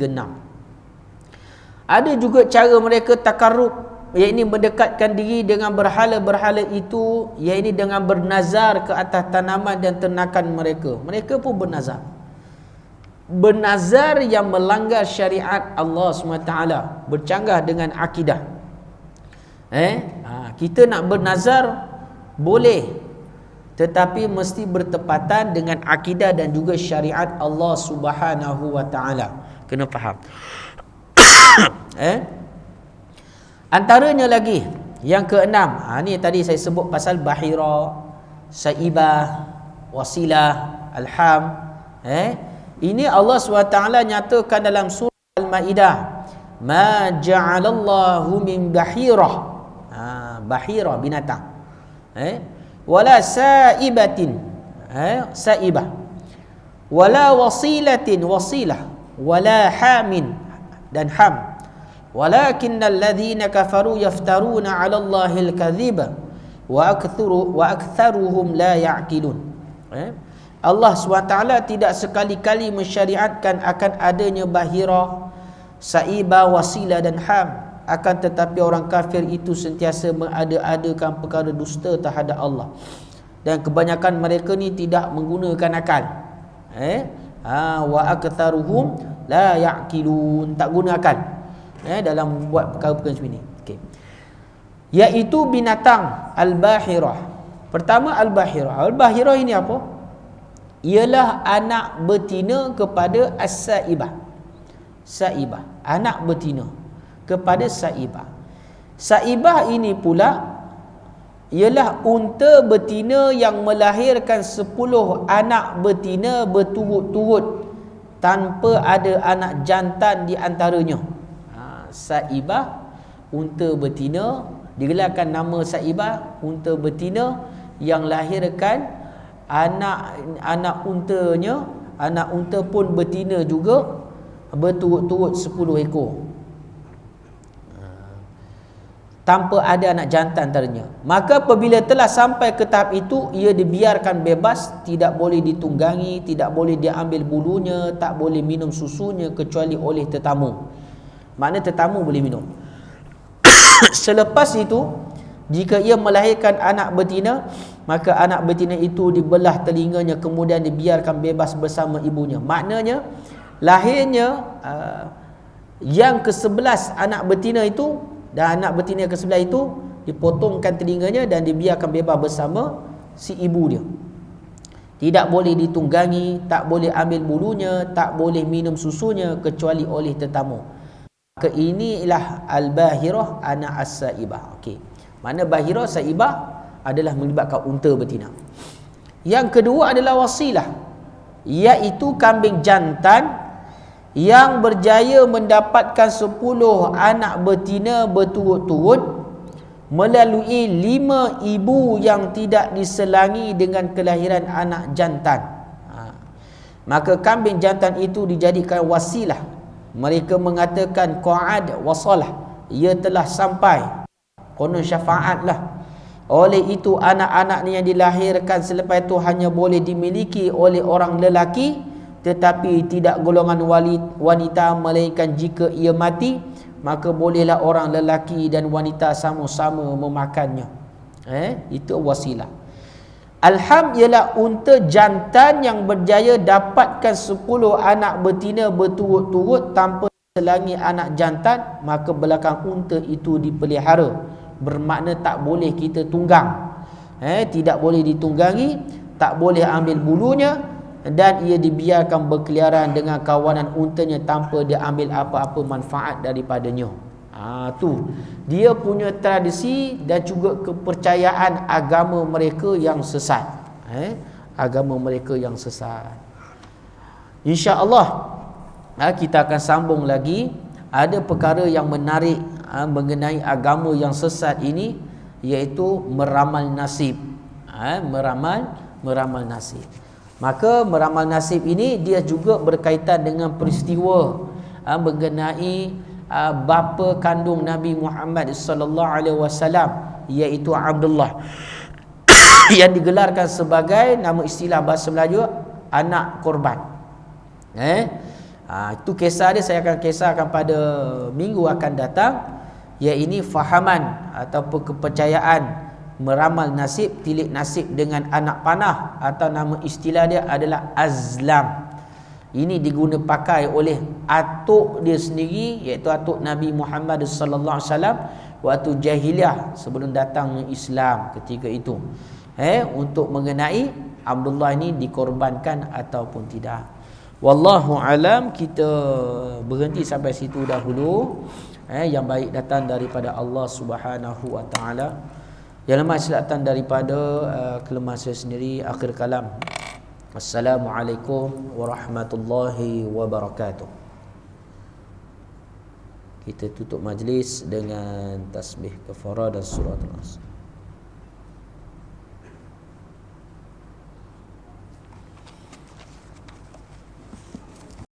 Ada juga cara mereka takarrub, iaitu mendekatkan diri dengan berhala-berhala itu, iaitu dengan bernazar ke atas tanaman dan ternakan mereka. Mereka pun bernazar yang melanggar syariat Allah SWT, bercanggah dengan akidah. Kita nak bernazar boleh, tetapi mesti bertepatan dengan akidah dan juga syariat Allah Subhanahu wa taala. Kena faham. Antaranya lagi yang keenam, ni tadi saya sebut pasal bahira, saibah, wasilah, alham. Ini Allah SWT nyatakan dalam surah Al-Maidah, ma ja'alallahu min bahirah. Bahira binatang, wala saibatin, saibah, wala wasilatin, wasilah, wala hamin, dan ham, walakinnal ladzina kafaru yaftaruna 'ala Allahil kadhiba wa aktharuhum la ya'qilun. Allah SWT tidak sekali-kali mensyariatkan akan adanya bahirah, saibah, wasilah dan ham. Akan tetapi orang kafir itu sentiasa mengada-adakan perkara dusta terhadap Allah. Dan kebanyakan mereka ni tidak menggunakan akal. Wa aktsaruhum la ya'qilun, tak guna akal dalam buat perkara-perkara macam ni. Okey. Iaitu binatang al-bahirah. Pertama al-bahirah. Al-bahirah ini apa? Ialah anak betina kepada as-saibah. Saibah, anak betina kepada saibah. Saibah ini pula ialah unta betina yang melahirkan 10 anak betina berturut-turut tanpa ada anak jantan di antaranya. Saibah, unta betina, digelarkan nama saibah, unta betina yang lahirkan anak untanya, anak unta pun betina juga, berturut-turut 10 ekor tanpa ada anak jantan antaranya. Maka apabila telah sampai ke tahap itu, ia dibiarkan bebas, tidak boleh ditunggangi, tidak boleh diambil bulunya, tak boleh minum susunya kecuali oleh tetamu. Makna tetamu boleh minum. Selepas itu, jika ia melahirkan anak betina, maka anak betina itu dibelah telinganya, kemudian dibiarkan bebas bersama ibunya. Maknanya lahirnya yang ke-11 anak betina itu, dan anak betina ke-11 itu dipotongkan telinganya dan dibiarkan bebas bersama si ibu dia. Tidak boleh ditunggangi, tak boleh ambil bulunya, tak boleh minum susunya kecuali oleh tetamu. Maka inilah al-bahirah anak as-saibah. Okey. Mana bahirah saibah adalah melibatkan unta betina. Yang kedua adalah wasilah, iaitu kambing jantan yang berjaya mendapatkan 10 anak betina berturut-turut melalui 5 ibu yang tidak diselangi dengan kelahiran anak jantan. Maka kambing jantan itu dijadikan wasilah. Mereka mengatakan qa'ad wasalah, ia telah sampai, konon syafaat lah. Oleh itu anak-anak ni yang dilahirkan selepas itu hanya boleh dimiliki oleh orang lelaki, tetapi tidak golongan wanita, melainkan jika ia mati, maka bolehlah orang lelaki dan wanita sama-sama memakannya. Itu wasilah. Alham ialah unta jantan yang berjaya dapatkan 10 anak betina berturut-turut tanpa selangi anak jantan, maka belakang unta itu dipelihara. Bermakna tak boleh kita tunggang. Tidak boleh ditunggangi, tak boleh ambil bulunya, dan ia dibiarkan berkeliaran dengan kawanan untanya tanpa dia ambil apa-apa manfaat daripadanya. Tu dia punya tradisi dan juga kepercayaan agama mereka yang sesat. Agama mereka yang sesat. InsyaAllah kita akan sambung lagi. Ada perkara yang menarik mengenai agama yang sesat ini, iaitu meramal nasib. Meramal nasib. Maka meramal nasib ini dia juga berkaitan dengan peristiwa mengenai bapa kandung Nabi Muhammad sallallahu alaihi wasallam, iaitu Abdullah yang digelarkan sebagai nama istilah bahasa Melayu anak korban. Itu kisah dia saya akan kisahkan pada minggu akan datang, iaitu fahaman ataupun kepercayaan meramal nasib, tilik nasib dengan anak panah, atau nama istilah dia adalah azlam. Ini diguna pakai oleh atuk dia sendiri, iaitu atuk Nabi Muhammad sallallahu alaihi wasallam waktu jahiliah sebelum datangnya Islam ketika itu. Untuk mengenai Abdullah ini dikorbankan ataupun tidak. Wallahu alam. Kita berhenti sampai situ dahulu. Yang baik datang daripada Allah Subhanahu wa taala. Yang lemah selatan daripada kelemahan saya sendiri. Akhir kalam, Assalamualaikum warahmatullahi wabarakatuh. Kita tutup majlis dengan tasbih kafarah dan surah An-Nas.